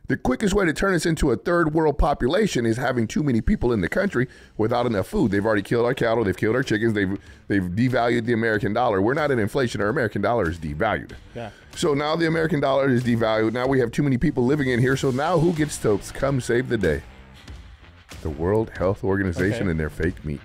The quickest way to turn us into a third world population is having too many people in the country without enough food. They've already killed our cattle. They've killed our chickens. They've devalued the American dollar. We're not in inflation. Our American dollar is devalued. Yeah. So now the American dollar is devalued. Now we have too many people living in here. So now who gets to come save the day? The World Health Organization and their fake meat.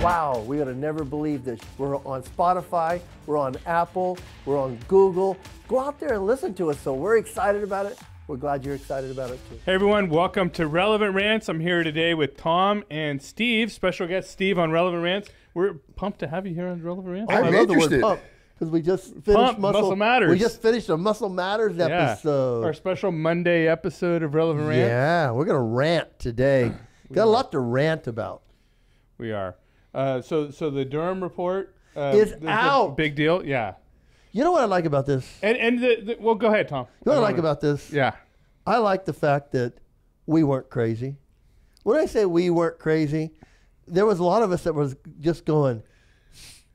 Wow, we would have never believed this. We're on Spotify, we're on Apple, we're on Google. Go out there and listen to us. So we're excited about it. We're glad you're excited about it too. Hey everyone, welcome to Relevant Rants. I'm here today with Tom and Steve, special guest Steve on Relevant Rants. We're pumped to have you here on Relevant Rants. I'm I love interested. the word pump because we just finished Muscle Matters. We just finished a Muscle Matters episode. Our special Monday episode of Relevant Rants. Yeah, we're gonna rant today. Got a lot to rant about. We are. So the Durham report is out. Big deal. Yeah. You know what I like about this? And well, go ahead, Tom. You know what I like about this? Yeah. I like the fact that we weren't crazy. When I say we weren't crazy, there was a lot of us that was just going,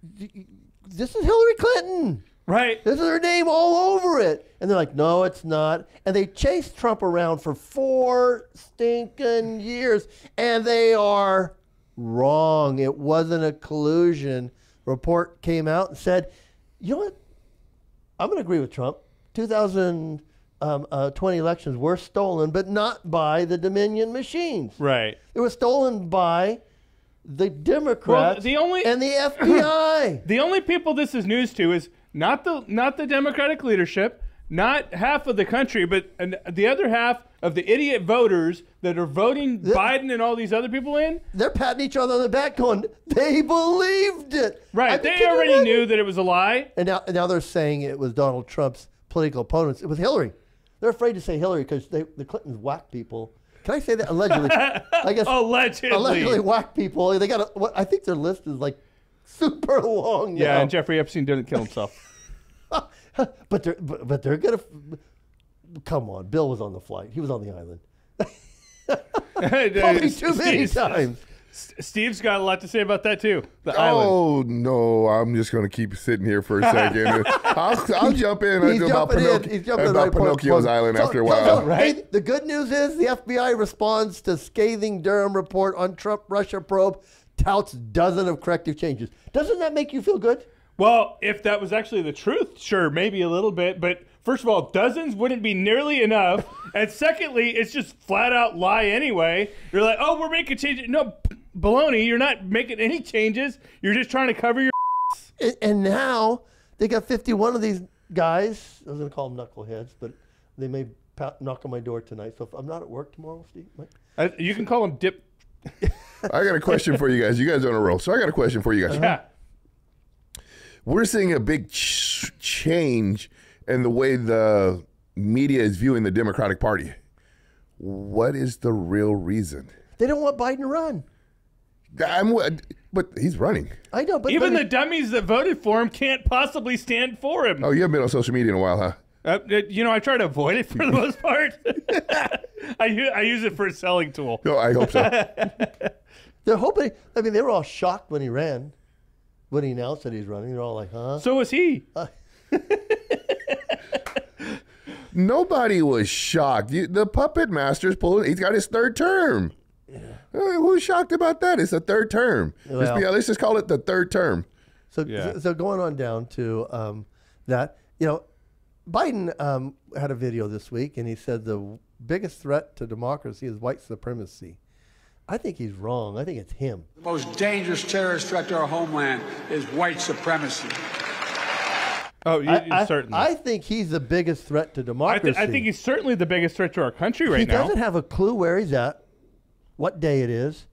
this is Hillary Clinton. Right. This is her name all over it. And they're like, no, it's not. And they chased Trump around for 4 stinking years. And they are wrong. It wasn't a collusion. Report came out and said, you know what? I'm going to agree with Trump. 2020 elections were stolen, but not by the Dominion machines. Right. It was stolen by the Democrats the only, and the FBI. The only people this is news to is not the Democratic leadership, not half of the country, but the other half of the idiot voters that are voting Biden and all these other people in. They're patting each other on the back going, they believed it. Right. They already knew that it was a lie. And now they're saying it was Donald Trump's political opponents. It was Hillary. They're afraid to say Hillary because the Clintons whack people. Can I say that? Allegedly. I guess allegedly whack people. They got I think their list is like super long now. Yeah, and Jeffrey Epstein didn't kill himself. But they're gonna. Come on, Bill was on the flight. He was on the island. Probably too many times. Steve's got a lot to say about that too. The Oh island. no, I'm just going to keep sitting here for a second. I'll jump in. He's jumping about Pinocchio's Island after a while. Right? Hey, the good news is the FBI responds to scathing Durham report on Trump-Russia probe, touts dozens of corrective changes. Doesn't that make you feel good? Well, if that was actually the truth, sure, maybe a little bit. But first of all, dozens wouldn't be nearly enough. And secondly, it's just flat out lie anyway. You're like, oh, we're making changes. No, baloney, you're not making any changes. You're just trying to cover your And now they got 51 of these guys. I was going to call them knuckleheads, but they may knock on my door tonight. So if I'm not at work tomorrow, Steve. You can call them dip. I got a question for you guys. You guys are on a roll. So I got a question for you guys. Yeah. We're seeing a big change in the way the media is viewing the Democratic Party. What is the real reason? They don't want Biden to run. But he's running. I know, but even the dummies that voted for him can't possibly stand for him. Oh, you haven't been on social media in a while, huh? I try to avoid it for the most part. I use it for a selling tool. No, I hope so. They're hoping. I mean, they were all shocked when he ran. When he announced that he's running, they're all like, huh? So was he. Nobody was shocked. The puppet master's pulling. He's got his 3rd term. Yeah. Who's shocked about that? It's a 3rd term. Well, let's just call it the 3rd term. So going on down to that, Biden had a video this week, and he said the biggest threat to democracy is white supremacy. I think he's wrong. I think it's him. The most dangerous terrorist threat to our homeland is white supremacy. Oh, certainly. I think he's the biggest threat to democracy. I think he's certainly the biggest threat to our country right now. He doesn't have a clue where he's at, what day it is.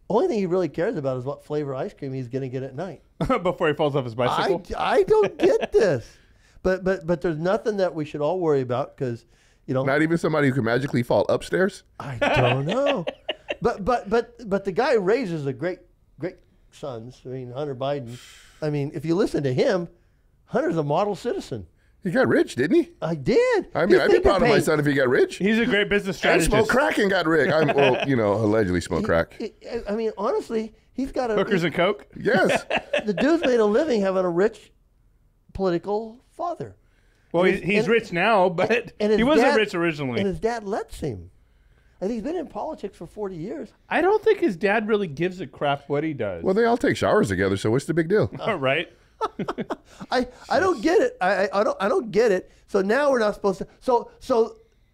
Only thing he really cares about is what flavor ice cream he's going to get at night. Before he falls off his bicycle? I don't get this. But there's nothing that we should all worry about because, Not even somebody who can magically fall upstairs? I don't know. But the guy raises a great sons. I mean, Hunter Biden. I mean, if you listen to him, Hunter's a model citizen. He got rich, didn't he? I did. I mean, I'd be proud of my son if he got rich. He's a great business strategist. And smoked crack and got rich. Allegedly smoked crack. I mean, honestly, he's got a... Hookers and coke? Yes. The dude's made a living having a rich political father. Well, And his- he's and- rich now, but and his he wasn't dad- rich originally. And his dad lets him. I think he's been in politics for 40 years. I don't think his dad really gives a crap what he does. Well, they all take showers together, so what's the big deal? Right? I don't get it. I don't get it. So now we're not supposed to. So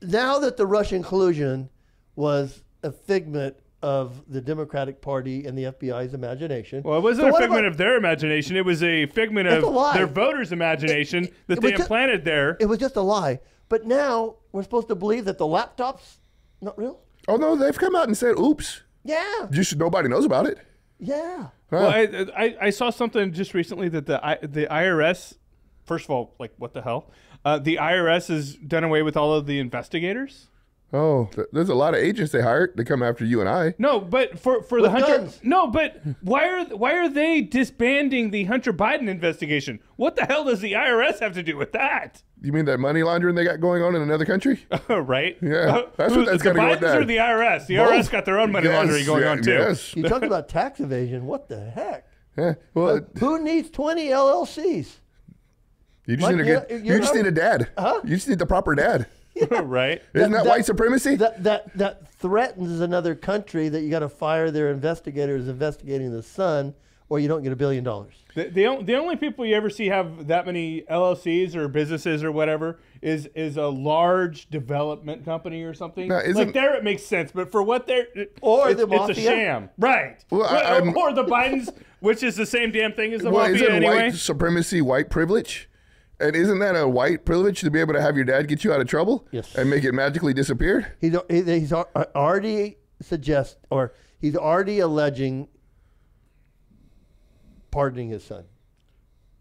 now that the Russian collusion was a figment of the Democratic Party and the FBI's imagination. Well, it wasn't a figment of their imagination. It was a figment It's a of lie. their voters' imagination that it they was ju- implanted there. It was just a lie. But now we're supposed to believe that the laptop's not real. Oh no, they've come out and said, "Oops." Yeah. Just nobody knows about it. Yeah. Well, I saw something just recently that the IRS, first of all, like what the hell? The IRS has done away with all of the investigators. Oh, there's a lot of agents they hired to come after you and I. No, but for the Hunter. guns. No, but why are they disbanding the Hunter Biden investigation? What the hell does the IRS have to do with that? You mean that money laundering they got going on in another country? Right? Yeah, that's what that's the gotta go with Bidens that. or the IRS? The Both. IRS got their own money laundering going on too. Yes. You talk about tax evasion. What the heck? Yeah. Well, Who needs 20 LLCs? you just Mike, need a you're- good. you're You just not- need a dad. You just need the proper dad. Right? Isn't that that- white supremacy? That threatens another country that you got to fire their investigators investigating the sun, or you don't get $1 billion. The only people you ever see have that many LLCs or businesses or whatever is a large development company or something. Now, Like there it makes sense, but for what they're Or it's, the it's a mafia. sham, right? Well, or the Bidens, which is the same damn thing as the Well, mafia isn't anyway. white supremacy white privilege? And isn't that a white privilege to be able to have your dad get you out of trouble? Yes. And make it magically disappear? He's already he's already alleging pardoning his son.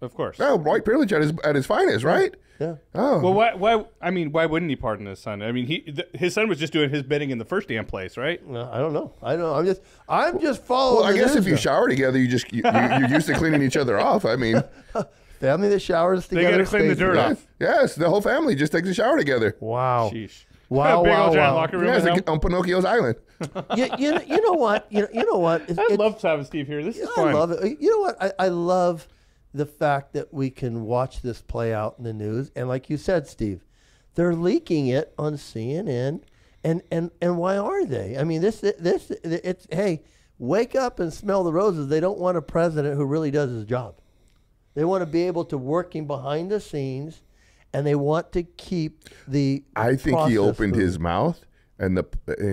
Of course. No, white privilege at his finest, right? Yeah. Oh. Well, why? I mean, why wouldn't he pardon his son? I mean, his son was just doing his bidding in the first damn place, right? I don't know. I'm just following. Well, I the guess news if you now. shower together, you're used to cleaning each other off. I mean, Family that showers They together. got to clean the stays dirt together. off. yes, the whole family just takes a shower together. Wow. Sheesh. Wow. Big Wow. old giant Wow. locker room. Yeah, at it's home. like on Pinocchio's Island. You know what? You know what? I'd love to have Steve here. This is I fun. love it. You know what? I love the fact that we can watch this play out in the news. And like you said, Steve, they're leaking it on CNN. And why are they? I mean, it's hey, wake up and smell the roses. They don't want a president who really does his job. They want to be able to working behind the scenes, and they want to keep the. I think he process opened moving. his mouth and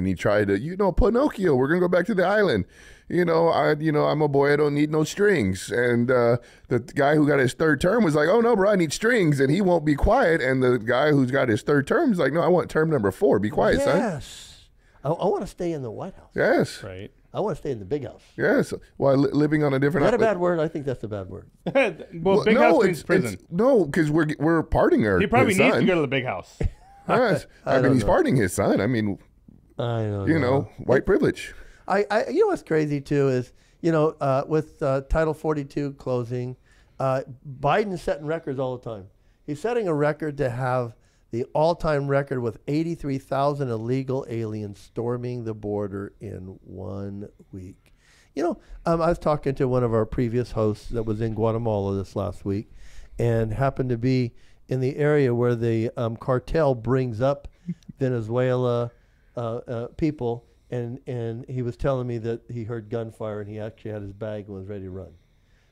he tried to, Pinocchio, we're gonna go back to the island. I'm a boy, I don't need no strings. And the guy who got his third term was like, oh no, bro, I need strings, and he won't be quiet. And the guy who's got his third term is like, no, I want term number 4. Be quiet, son. Yes. I want to stay in the White House. Yes. Right. I want to stay in the big house. Yes. Well, living on a different. Is that a bad word? I think that's a bad word. Well, big house means prison. No, because we're parting her. He probably his needs son. to go to the big house. Yes. I mean, don't he's know. parting his son. I mean, I don't know. white privilege. You know what's crazy too is with Title 42 closing, Biden's setting records all the time. He's setting a record to have the all-time record with 83,000 illegal aliens storming the border in 1 week. I was talking to one of our previous hosts that was in Guatemala this last week, and happened to be in the area where the cartel brings up Venezuela people. And he was telling me that he heard gunfire and he actually had his bag and was ready to run,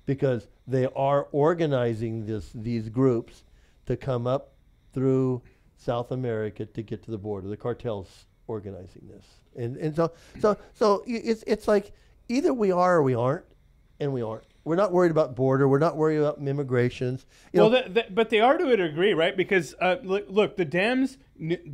because they are organizing these groups to come up through South America to get to the border. The cartel's organizing this, and so it's like either we are or we aren't, and we aren't. We're not worried about border. We're not worried about immigrations. But they are to a degree, right? Because look, the Dems,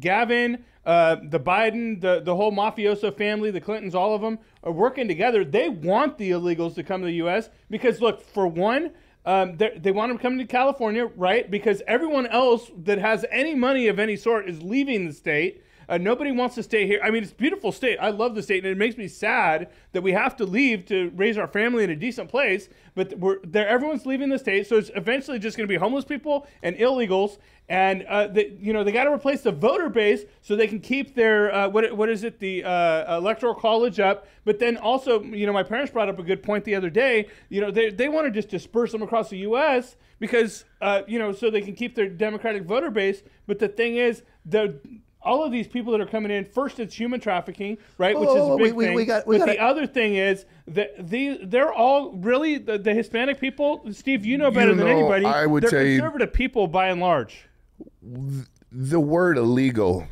Gavin, the Biden, the whole mafioso family, the Clintons, all of them are working together. They want the illegals to come to the U.S. because, look, for one, they want them coming to California, right? Because everyone else that has any money of any sort is leaving the state. Nobody wants to stay here. I mean, it's a beautiful state. I love the state, and it makes me sad that we have to leave to raise our family in a decent place. But everyone's leaving the state, so it's eventually just going to be homeless people and illegals. And they got to replace the voter base so they can keep their the electoral college up. But then also, my parents brought up a good point the other day. They want to just disperse them across the U.S. because so they can keep their Democratic voter base. But the thing is, all of these people that are coming in, first it's human trafficking, right, which is a big thing. But the other thing is that they're all really the Hispanic people. Steve, you know better than anybody. I would they're say conservative people by and large. The word illegal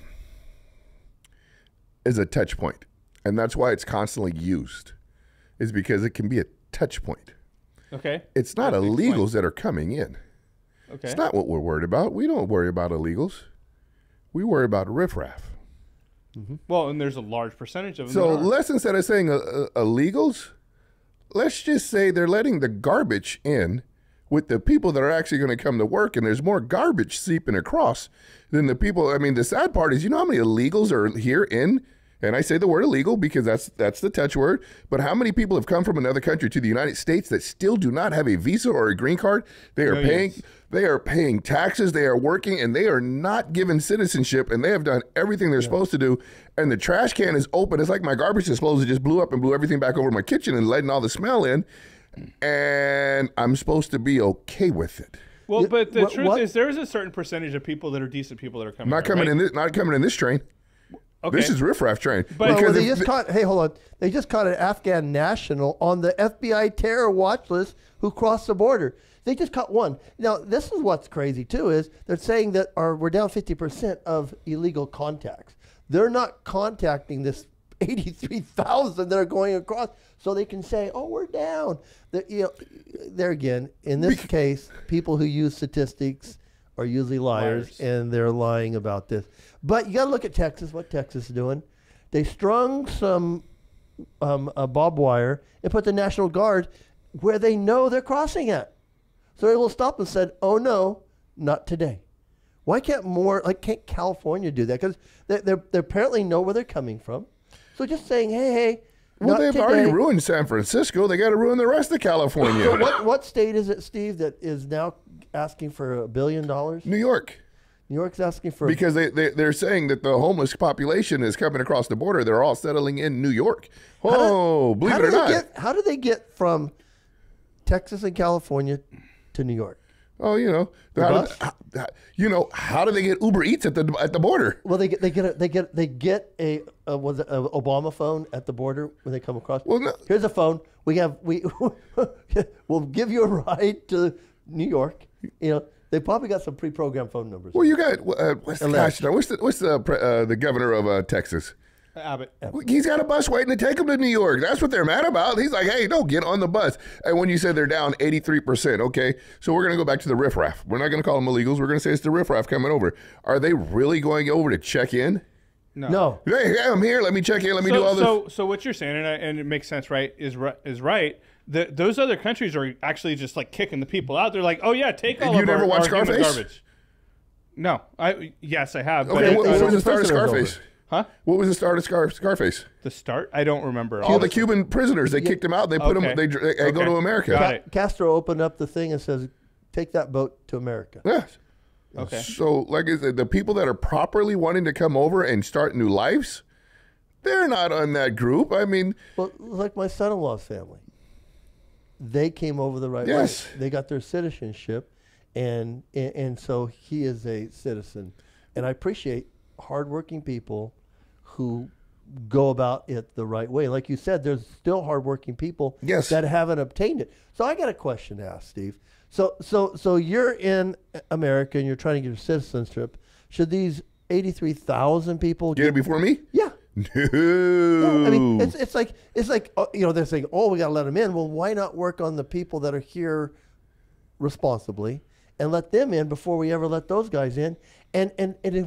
is a touch point, and that's why it's constantly used, is because it can be a touch point. Okay. It's not illegals that are coming in. Okay. It's not what we're worried about. We don't worry about illegals. We worry about riffraff. Mm-hmm. Well, and there's a large percentage of them. So less instead of saying illegals, let's just say they're letting the garbage in with the people that are actually going to come to work, and there's more garbage seeping across than the people. I mean, the sad part is, how many illegals are here in, and I say the word illegal because that's the touch word, but how many people have come from another country to the United States that still do not have a visa or a green card? They are paying taxes, they are working, and they are not given citizenship, and they have done everything they're supposed to do, and the trash can is open. It's like my garbage disposal just blew up and blew everything back over my kitchen and letting all the smell in, and I'm supposed to be okay with it. Well, but the truth is, there is a certain percentage of people that are decent people that are coming. Not coming in this train. Okay. This is riffraff train. But they just caught. Hey, hold on. They just caught an Afghan national on the FBI terror watch list who crossed the border. They just caught one. Now, this is what's crazy too, is they're saying that we're down 50% of illegal contacts. They're not contacting this 83,000 that are going across, so they can say, "Oh, we're down." There again, in this case, people who use statistics are usually liars, and they're lying about this. But you got to look at Texas. What Texas is doing? They strung some barbed wire and put the National Guard where they know they're crossing at. So they will stop and said, "Oh no, not today." Why can't can't California do that? Because they apparently know where they're coming from. So just saying, hey, well, not they've today. already ruined San Francisco. They got to ruin the rest of California. So what state is it, Steve, that is now asking for $1 billion? New York. New York's asking for because they're saying that the homeless population is coming across the border. They're all settling in New York. Believe it or not. How do they get from Texas and California to New York? Oh, how do they get Uber Eats at the border? Well, they get a Obama phone at the border when they come across. Well, no. Here's a phone. We'll give you a ride to New York. They probably got some pre-programmed phone numbers. Well, you got what's the governor of Texas? Abbott. He's got a bus waiting to take him to New York. That's what they're mad about. He's like, hey, no, get on the bus. And when you said they're down 83%, okay, so we're going to go back to the riffraff. We're not going to call them illegals. We're going to say it's the riffraff coming over. Are they really going over to check in? No. Hey, I'm here. Let me check in. Let me do all this. So what you're saying, and it makes sense, right? Is right. Those other countries are actually just like kicking the people out. They're like, oh yeah, take all of our You never watched Scarface? Garbage. No, yes, I have. Okay, what was the start of Scarface? Huh? What was the start of Scarface? The start? I don't remember. All the Cuban prisoners, they kicked them out. They put them. They go to America. Got it. Castro opened up the thing and says, "Take that boat to America." Yes. Okay. So, like I said, the people that are properly wanting to come over and start new lives, they're not on that group. I mean, well, like my son-in-law's family, they came over the right yes. way. They got their citizenship, and so he is a citizen, and I appreciate hardworking people who go about it the right way. Like you said, there's still hardworking people that haven't obtained it. So I got a question to ask, Steve. So you're in America and you're trying to get your citizenship. Should these 83,000 people get it before me? Yeah. No. I mean, it's like they're saying, oh, we got to let them in. Well, why not work on the people that are here responsibly and let them in before we ever let those guys in? And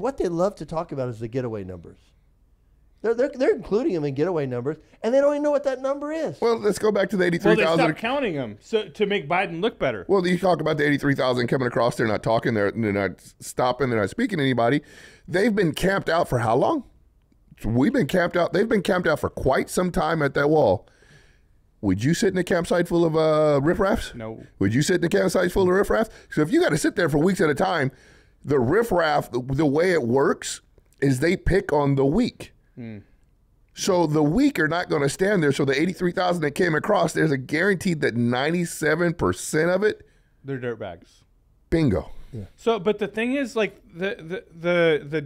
what they love to talk about is the getaway numbers. They're including them in getaway numbers, and they don't even know what that number is. Well, let's go back to the 83,000. Well, they stopped counting them to make Biden look better. Well, you talk about the 83,000 coming across. They're not talking. They're not stopping. They're not speaking to anybody. They've been camped out for how long? We've been camped out. They've been camped out for quite some time at that wall. Would you sit in a campsite full of riffraffs? No. Would you sit in a campsite full of riffraffs? So if you got to sit there for weeks at a time, the riffraff, the way it works is they pick on the weak. So the weak are not going to stand there. So the 83,000 that came across, there's a guaranteed that 97% of it, They're dirtbags. bingo. So, but the thing is, like the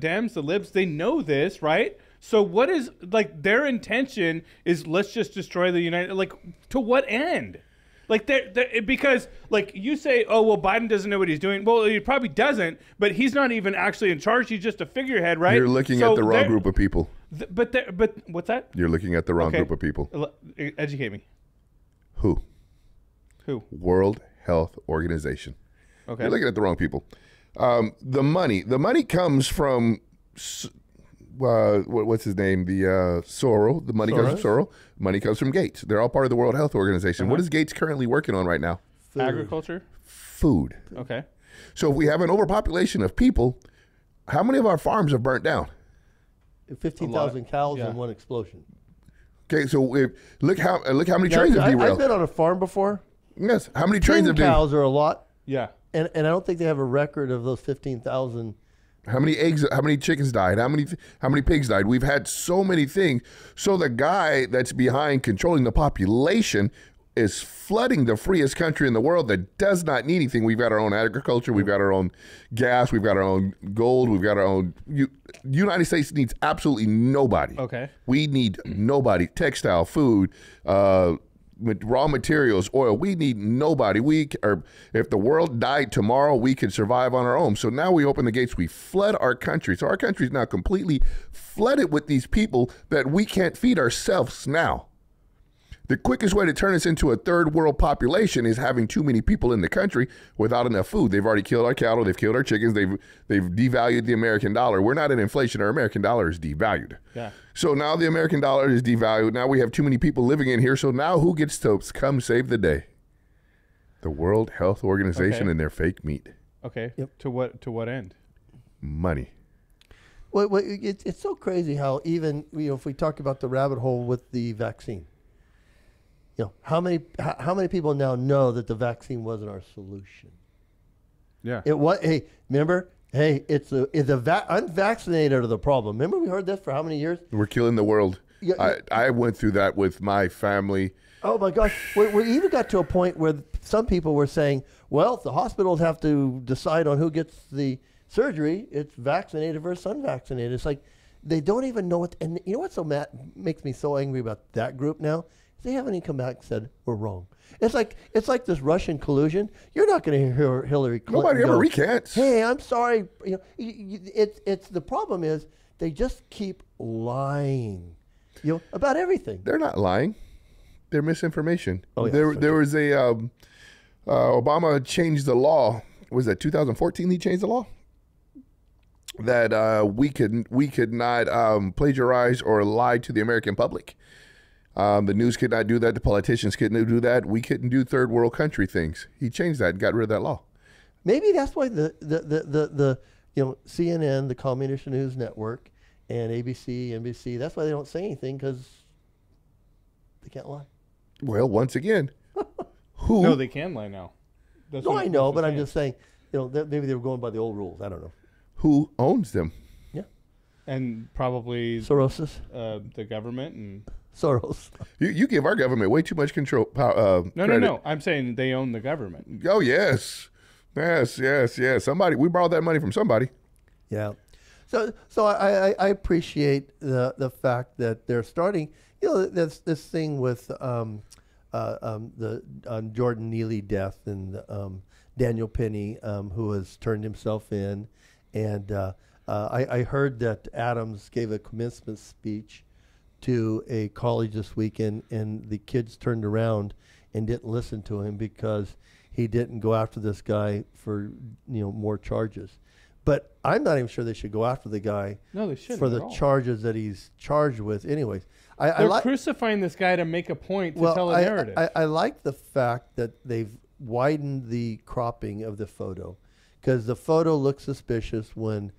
Dems, the libs, they know this, right? So what is like their intention is let's just destroy the United. Like to what end? Like because like you say, oh well, Biden doesn't know what he's doing. Well, he probably doesn't, but he's not even actually in charge. He's just a figurehead, right? You're looking at the wrong group of people. But what's that? You're looking at the wrong group of people. Educate me. Who? World Health Organization. Okay. You're looking at the wrong people. The money comes from what's his name? The Soros. The money comes from Soros. Money comes from Gates. They're all part of the World Health Organization. What is Gates currently working on right now? Agriculture. Food. Okay. So if we have an overpopulation of people, how many of our farms have burnt down? 15,000 cows in one explosion. Okay, so look how many trains have derailed. I've been on a farm before. Yes, how many trains 10 have been? cows are a lot. Yeah. And I don't think they have a record of those 15,000. How many eggs? How many chickens died? How many pigs died? We've had so many things. So the guy that's behind controlling the population is flooding the freest country in the world that does not need anything. We've got our own agriculture. We've got our own gas. We've got our own gold. We've got our own. United States needs absolutely nobody. Okay. We need nobody. Textile, food, raw materials, oil. We need nobody. If the world died tomorrow, we could survive on our own. So now we open the gates. We flood our country. So our country is now completely flooded with these people that we can't feed ourselves now. The quickest way to turn us into a third world population is having too many people in the country without enough food. They've already killed our cattle. They've killed our chickens. They've devalued the American dollar. We're not in inflation. Our American dollar is devalued. Yeah. So now the American dollar is devalued. Now we have too many people living in here. So now who gets to come save the day? The World Health Organization and their fake meat. Okay. Yep. To what end? Money. Well, it's so crazy how even if we talk about the rabbit hole with the vaccine. How many people now know that the vaccine wasn't our solution? Yeah. It was. Hey, remember? Hey, it's the unvaccinated are the problem. Remember we heard this for how many years? We're killing the world. I went through that with my family. Oh my gosh. We even got to a point where some people were saying, well, if the hospitals have to decide on who gets the surgery, it's vaccinated versus unvaccinated. It's like they don't even know what. And you know what's makes me so angry about that group now? They haven't even come back and said we're wrong. It's like this Russian collusion. You're not going to hear Hillary Clinton. Nobody ever recants. Hey, I'm sorry. It's the problem is they just keep lying, about everything. They're not lying. They're misinformation. Oh, yeah, there was a Obama changed the law. Was that 2014? He changed the law that we could not plagiarize or lie to the American public. The news could not do that. The politicians couldn't do that. We couldn't do third world country things. He changed that and got rid of that law. Maybe that's why the CNN, the Communist News Network, and ABC, NBC, that's why they don't say anything because they can't lie. Well, once again, who? No, they can lie now. I know, but I'm just saying, maybe they were going by the old rules. I don't know. Who owns them? Yeah. And probably Soros. The government and Soros. You give our government way too much control. No. I'm saying they own the government. Oh yes. Somebody, we borrowed that money from somebody. Yeah. So I appreciate the fact that they're starting. This thing with the Jordan Neely death and Daniel Penny, who has turned himself in, and I heard that Adams gave a commencement speech to a college this weekend, and the kids turned around and didn't listen to him because he didn't go after this guy for more charges. But I'm not even sure they should go after the guy. No, they shouldn't for the charges that he's charged with. Anyways, they're crucifying this guy to make a point to tell a narrative. I like the fact that they've widened the cropping of the photo, because the photo looks suspicious when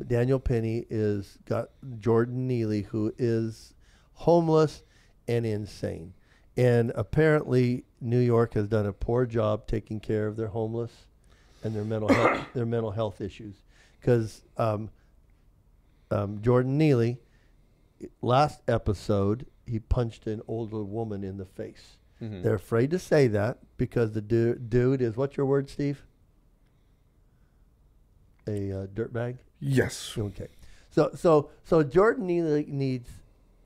Daniel Penny is got Jordan Neely, who is homeless and insane. And apparently New York has done a poor job taking care of their homeless and their mental health issues. Because Jordan Neely, last episode, he punched an older woman in the face. Mm-hmm. They're afraid to say that because the dude is, what's your word, Steve? A dirtbag? Yes. Okay. So Jordan Neely needs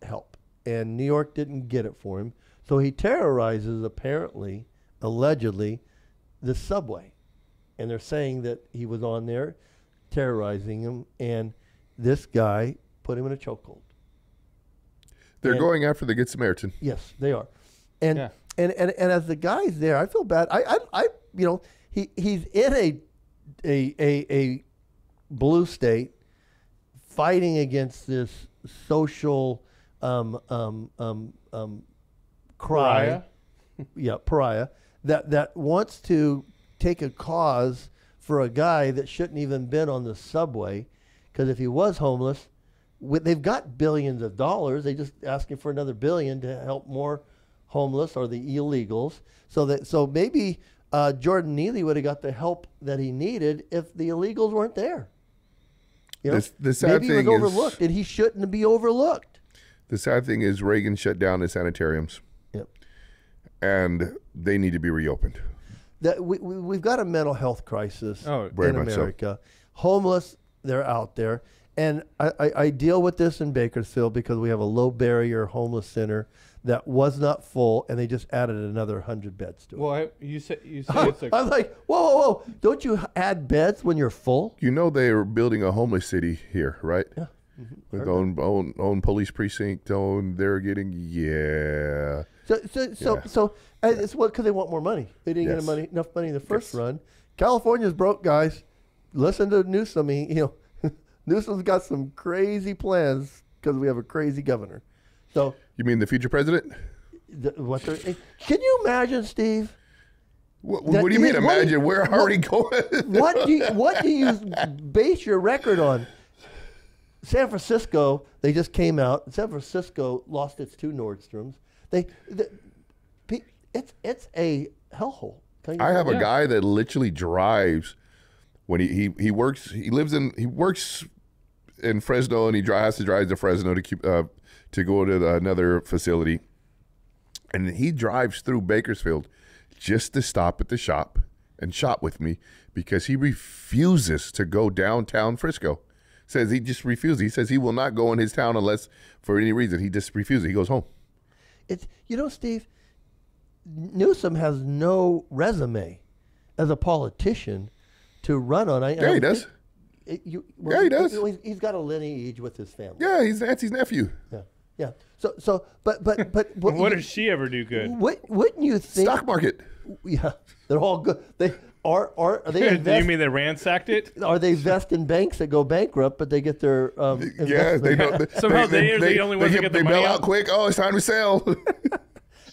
help, and New York didn't get it for him. So he terrorizes, apparently, allegedly, the subway. And they're saying that he was on there terrorizing him, and this guy put him in a chokehold. They're going after the Good Samaritan. Yes, they are. And as the guy's there, I feel bad. I he's in a blue state fighting against this social cry. Pariah that wants to take a cause for a guy that shouldn't even been on the subway, because if he was homeless, they've got billions of dollars. They just asking for another billion to help more homeless or the illegals. So maybe Jordan Neely would have got the help that he needed if the illegals weren't there. You know? The sad maybe thing he was overlooked, and he shouldn't be overlooked. The sad thing is Reagan shut down the sanitariums. Yep. And they need to be reopened. We've got a mental health crisis Very in much America. So. Homeless, they're out there. And I deal with this in Bakersfield because we have a low barrier homeless center that was not full, and they just added another 100 beds to it. Well, you say it's I'm like, whoa. Don't you add beds when you're full? You know they are building a homeless city here, right? Yeah. With own police precinct, they're getting, So it's because they want more money. They didn't get enough money in the first run. California's broke, guys. Listen to Newsom. Newsom's got some crazy plans because we have a crazy governor. So you mean the future president? Can you imagine, Steve? What do you mean imagine? We're already going. What do you base your record on? San Francisco, they just came out. San Francisco lost its 2 Nordstroms. It's a hellhole. I have a guy that literally drives when he works. He works in Fresno, and he has to drive to Fresno to go to another facility, and he drives through Bakersfield just to stop at the shop and shop with me because he refuses to go downtown Frisco. Says he just refuses. He says he will not go in his town unless for any reason. He just refuses. He goes home. Steve, Newsom has no resume as a politician to run on. Yeah, he does. He does. He's got a lineage with his family. Yeah, he's Nancy's nephew. Yeah. So, but what does she ever do good? Wouldn't you think? Stock market. Yeah, they're all good. They are they? Do you mean they ransacked it? Are they vest in banks that go bankrupt, but they get their they don't. Somehow they're the only ones that get the money bail out out quick. Oh, it's time to sell.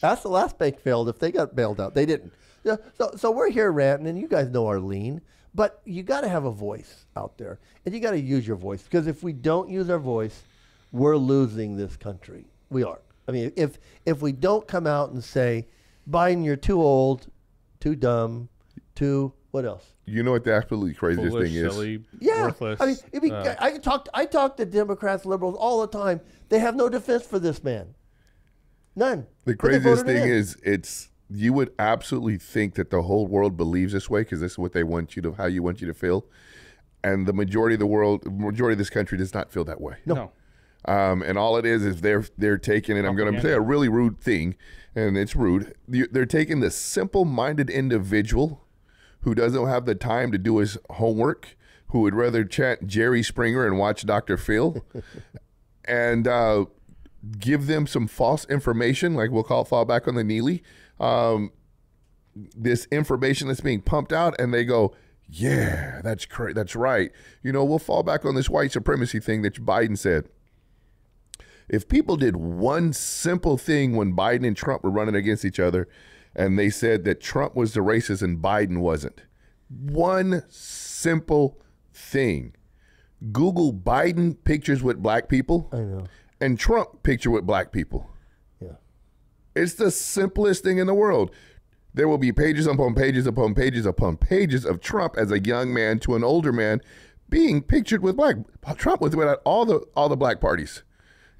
That's the last bank failed. If they got bailed out, they didn't. Yeah, so we're here ranting, and you guys know our lean, but you got to have a voice out there, and you got to use your voice, because if we don't use our voice, we're losing this country. We are. I mean, if we don't come out and say, Biden, you're too old, too dumb, too what else? You know what the absolutely craziest Foolish, thing is? silly, yeah, worthless. I mean, I talk to Democrats, liberals all the time. They have no defense for this man. None. The craziest thing is, you would absolutely think that the whole world believes this way because this is what they want you to, how you want you to feel, and the majority of this country does not feel that way. No. And all it is they're taking, and I'm going to say a really rude thing, and it's rude. They're taking the simple-minded individual who doesn't have the time to do his homework, who would rather chant Jerry Springer and watch Dr. Phil, and give them some false information, like we'll fall back on the Neely, this information that's being pumped out, and they go, yeah, that's right. We'll fall back on this white supremacy thing that Biden said. If people did one simple thing when Biden and Trump were running against each other, and they said that Trump was the racist and Biden wasn't, one simple thing, Google Biden pictures with black people. I know. And Trump picture with black people. Yeah. It's the simplest thing in the world. There will be pages upon pages upon pages upon pages of Trump as a young man to an older man being pictured with black. Trump was at all the black parties.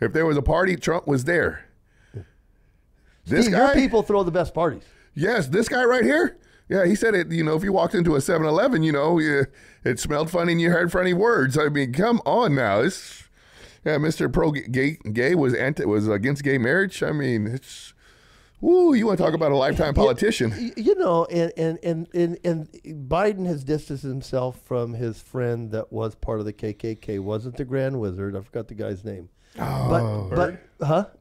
If there was a party, Trump was there. This guy, your people throw the best parties. Yes, this guy right here. Yeah, he said it. You know, if you walked into a 7-Eleven, you know, it smelled funny and you heard funny words. I mean, come on now. Mr. Pro Gay was against gay marriage. I mean, it's. Woo, you want to talk about a lifetime politician. You know, and Biden has distanced himself from his friend that was part of the KKK, wasn't the Grand Wizard. I forgot the guy's name. Oh.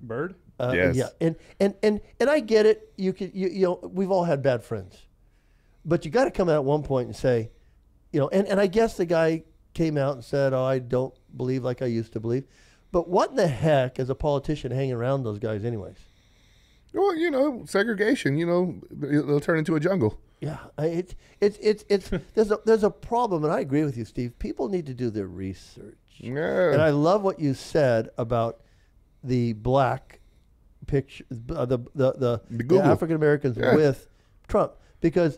Bird? Yes. Yeah, and I get it. You know, we've all had bad friends. But you got to come out at one point and say, you know, and I guess the guy came out and said, oh, I don't believe like I used to believe. But what in the heck is a politician hanging around those guys anyways? Well, you know, segregation, you know, it'll turn into a jungle. Yeah, it's there's a problem, and I agree with you, Steve. People need to do their research. Yeah. And I love what you said about the black picture, the African Americans with Trump, because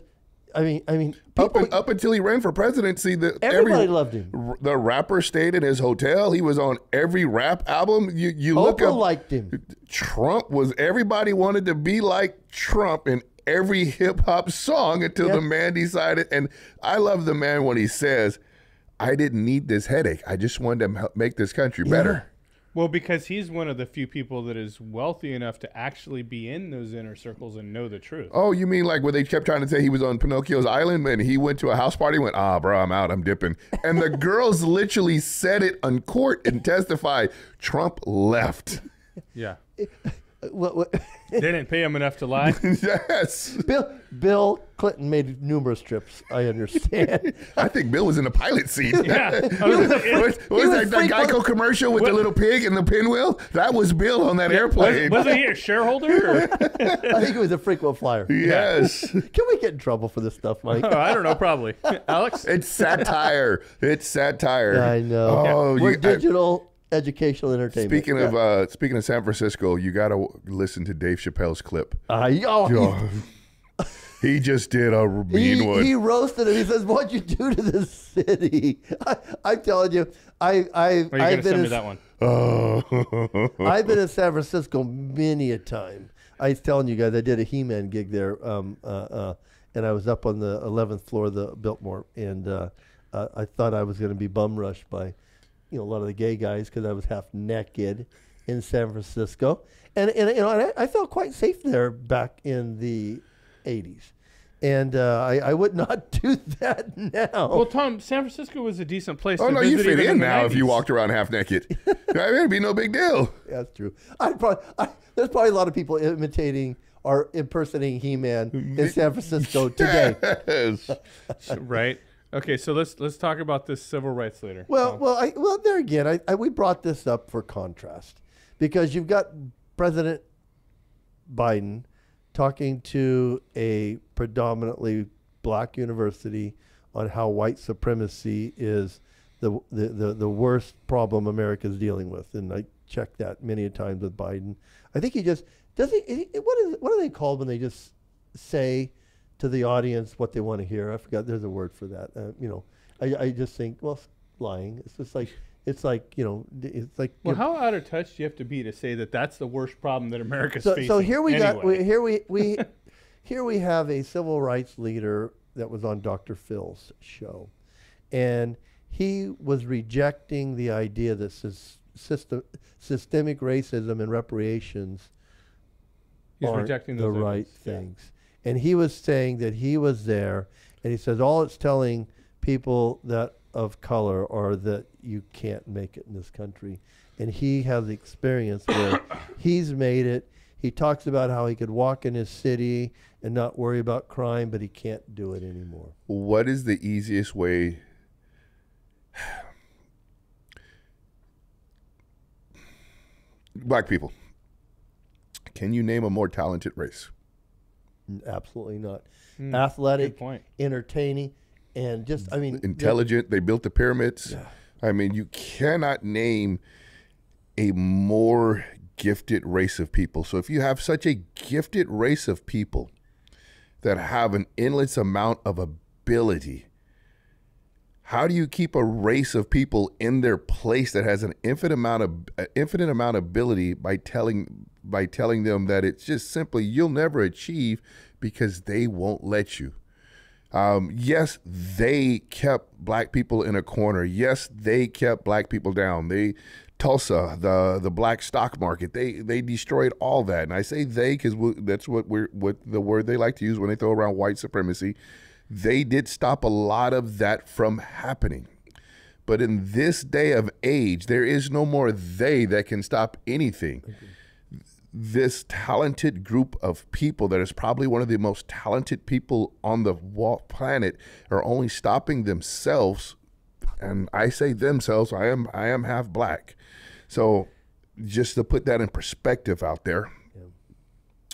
I mean, up until he ran for presidency, everybody loved him. The rapper stayed in his hotel. He was on every rap album. You look up, liked him. Trump was. Everybody wanted to be like Trump in every hip hop song until the man decided. And I love the man when he says, "I didn't need this headache. I just wanted to make this country better." Well, because he's one of the few people that is wealthy enough to actually be in those inner circles and know the truth. Oh, you mean like where they kept trying to say he was on Pinocchio's island and he went to a house party and went, bro, I'm out, I'm dipping. And the girls literally said it on court and testified, Trump left. Yeah. What? They didn't pay him enough to lie. Yes. Bill Clinton made numerous trips, I understand. I think Bill was in the pilot seat. Yeah. What was that Geico commercial with the little pig and the pinwheel? That was Bill on that airplane. Wasn't he a shareholder? Or? I think he was a frequent flyer. Yes. Can we get in trouble for this stuff, Mike? Oh, I don't know, probably. Alex? It's satire. It's satire. I know. Oh, we're digital educational entertainment. Speaking of San Francisco, you got to listen to Dave Chappelle's clip. He just did a mean one. He roasted him. He says, "What'd you do to the city?" I'm telling you, I've been me that one. I've been in San Francisco many a time. I was telling you guys, I did a He-Man gig there, and I was up on the 11th floor of the Biltmore, and I thought I was going to be bum rushed by, a lot of the gay guys because I was half naked in San Francisco, and I felt quite safe there back in the 80s. And I would not do that now. Well, Tom, San Francisco was a decent place. Oh, to no, visit you fit even in the now 90s. if you walked around half naked. It'd be no big deal. That's true. There's probably a lot of people imitating or impersonating He-Man in San Francisco today. Yes. Right. Okay, so let's talk about this civil rights leader. Well, there again, we brought this up for contrast because you've got President Biden talking to a predominantly black university on how white supremacy is the worst problem America's dealing with, and I checked that many a times with Biden. I think he just does. What are they called when they just say to the audience what they want to hear? I forgot. There's a word for that. I just think, well, lying. It's just like. It's like. Well, how out of touch do you have to be to say that that's the worst problem that America's facing? So here we anyway. here we have a civil rights leader that was on Dr. Phil's show, and he was rejecting the idea that systemic racism and reparations aren't rejecting the those right ideas. things. And he was saying that he was there, and he says all it's telling people that of color are that you can't make it in this country. And he has experience where he's made it. He talks about how he could walk in his city and not worry about crime, but he can't do it anymore. What is the easiest way? Black people. Can you name a more talented race? Absolutely not. Athletic, good point. entertaining, and just, Intelligent. They built the pyramids. I mean, you cannot name a more gifted race of people. So if you have such a gifted race of people that have an endless amount of ability, how do you keep a race of people in their place that has an infinite amount of ability by telling them that it's just simply you'll never achieve because they won't let you? Yes, they kept black people in a corner. Yes, they kept black people down. Tulsa, the black stock market, they destroyed all that. And I say they because that's what the word they like to use when they throw around white supremacy. They did stop a lot of that from happening. But in this day of age, there is no more they that can stop anything. Okay. This talented group of people that is probably one of the most talented people on the planet are only stopping themselves. And I say themselves, I am half black. So just to put that in perspective out there,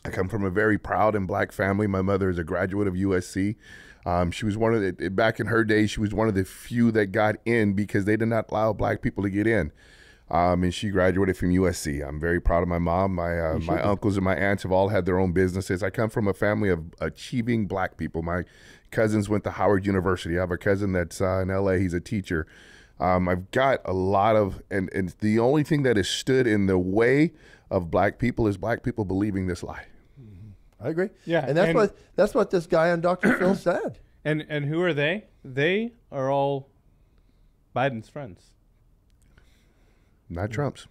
I come from a very proud and black family. My mother is a graduate of USC. She was one of the, back in her day, she was one of the few that got in because they did not allow black people to get in. And she graduated from USC. I'm very proud of my mom. My uncles and my aunts have all had their own businesses. I come from a family of achieving black people. My cousins went to Howard University. I have a cousin that's in LA. He's a teacher. I've got a lot of, and the only thing that has stood in the way of black people is black people believing this lie. I agree. Yeah, and that's what this guy on Dr. Phil said. And who are they? They are all Biden's friends. Not Trump's.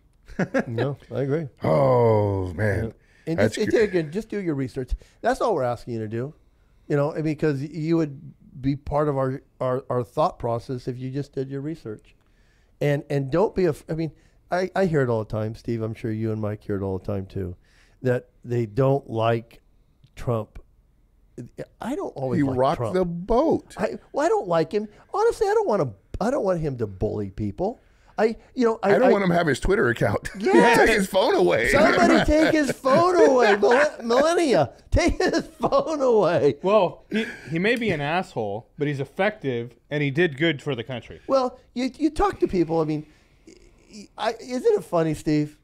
No, I agree. Oh man. And just do your research. That's all we're asking you to do. Because you would be part of our thought process if you just did your research. And don't be I hear it all the time, Steve. I'm sure you and Mike hear it all the time too, that they don't like Trump. I don't always he like rocked Trump. the boat. I don't like him. Honestly, I don't want him to bully people. I don't want him to have his Twitter account. Yeah. Take his phone away. Somebody take his phone away. Millennia, take his phone away. Well, he may be an asshole, but he's effective, and he did good for the country. Well, you talk to people. I mean, isn't it funny, Steve,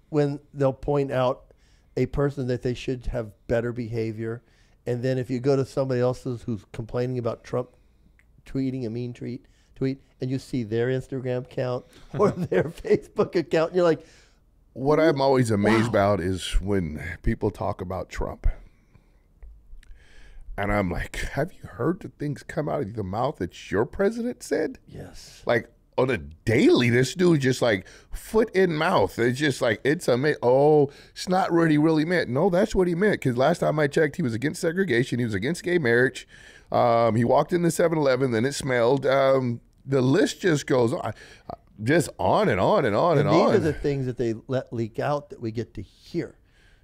when they'll point out a person that they should have better behavior, and then if you go to somebody else's who's complaining about Trump tweeting a mean tweet, and you see their Instagram account or their Facebook account, and you're like, what I'm always amazed about is when people talk about Trump. And I'm like, have you heard the things come out of the mouth that your president said? Yes. Like on a daily, this dude just like foot in mouth. It's just like, it's amazing. Oh, it's not what he really meant. No, that's what he meant. Because last time I checked, he was against segregation. He was against gay marriage. He walked in the 7-Eleven, then it smelled. The list just goes on, just on and on and on and on. These are the things that they let leak out that we get to hear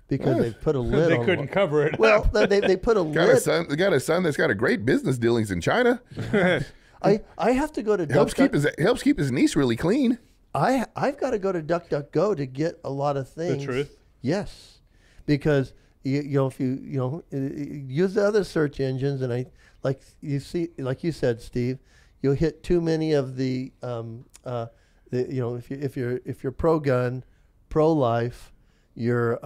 because they put a lid on. They couldn't cover it. Well, they put a lid. They got a son that's got a great business dealings in China. I have to go to helps keep his niece really clean. I've got to go to DuckDuckGo to get a lot of things. The truth. Yes, because if you use the other search engines, and like you said, Steve, you'll hit too many of the if you're pro-gun, pro-life, you're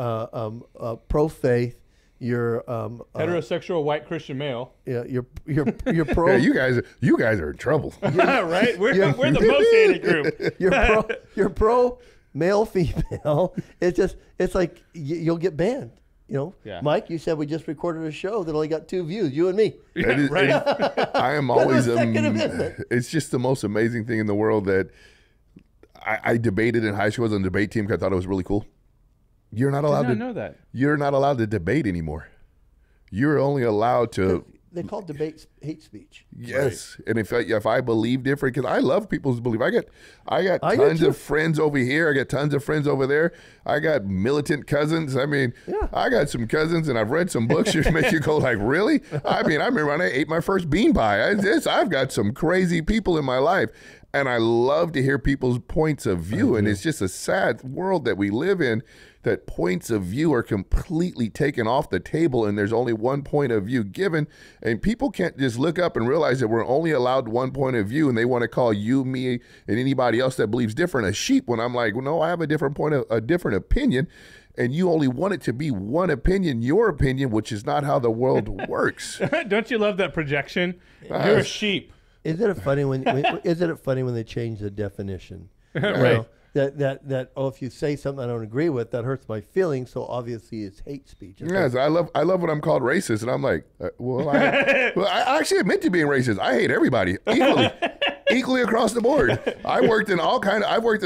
pro-faith, you're heterosexual white Christian male. Yeah, you're pro. Yeah, you guys are in trouble. Right? We're the most hated group. You're pro male, female. It's like you'll get banned. Yeah. Mike, you said we just recorded a show that only got 2 views, you and me. Yeah, right. I am always, Second Amendment. It's just the most amazing thing in the world that I debated in high school. I was on the debate team because I thought it was really cool. You're not allowed to know that. You're not allowed to debate anymore. You're only allowed to. They call debates hate speech. Yes, right. And if I believe different, because I love people's belief. I got tons of friends over here. I got tons of friends over there. I got militant cousins. I mean, I got some cousins, and I've read some books that make you go like, really? I mean, I remember when I ate my first bean pie. I've got some crazy people in my life. And I love to hear people's points of view. And it's just a sad world that we live in, that points of view are completely taken off the table and there's only one point of view given. And people can't just look up and realize that we're only allowed one point of view, and they want to call you, me, and anybody else that believes different a sheep. When I'm like, well, no, I have a different opinion, and you only want it to be one opinion, your opinion, which is not how the world works. Don't you love that projection? You're a sheep. Isn't it funny when they change the definition? Right. That if you say something I don't agree with, that hurts my feelings. So obviously it's hate speech. Yes, I love when I'm called racist, and I'm like, I actually admit to being racist. I hate everybody equally across the board. I've worked in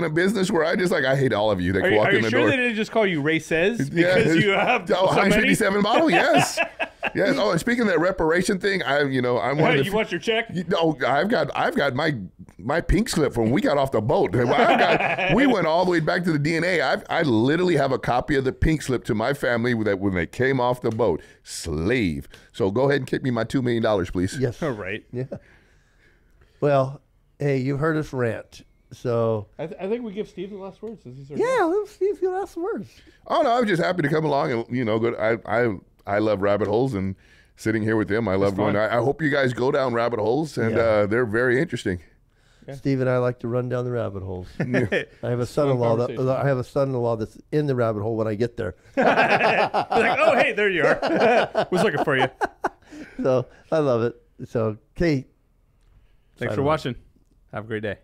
a business where I hate all of you that walk in the door. Are you sure they didn't just call you races because you have so Heinz many? 57 bottle? Yes. Yes. Oh, and speaking of that reparation thing, I'm one of the. You want your check? I've got my pink slip from when we got off the boat. We went all the way back to the DNA. I literally have a copy of the pink slip to my family that when they came off the boat. Slave. So go ahead and kick me my $2 million, please. Yes. All right. Yeah. Well, hey, you've heard us rant. So I think we give Steve the last word. Since he's let's see if you last words. Oh no, I was just happy to come along and go. I love rabbit holes and sitting here with them. I love going. I hope you guys go down rabbit holes, and they're very interesting. Yeah. Steve and I like to run down the rabbit holes. I have a son-in-law that's in the rabbit hole when I get there. Like, oh hey, there you are. Was looking for you. So I love it. So Kate, thanks for watching. Have a great day.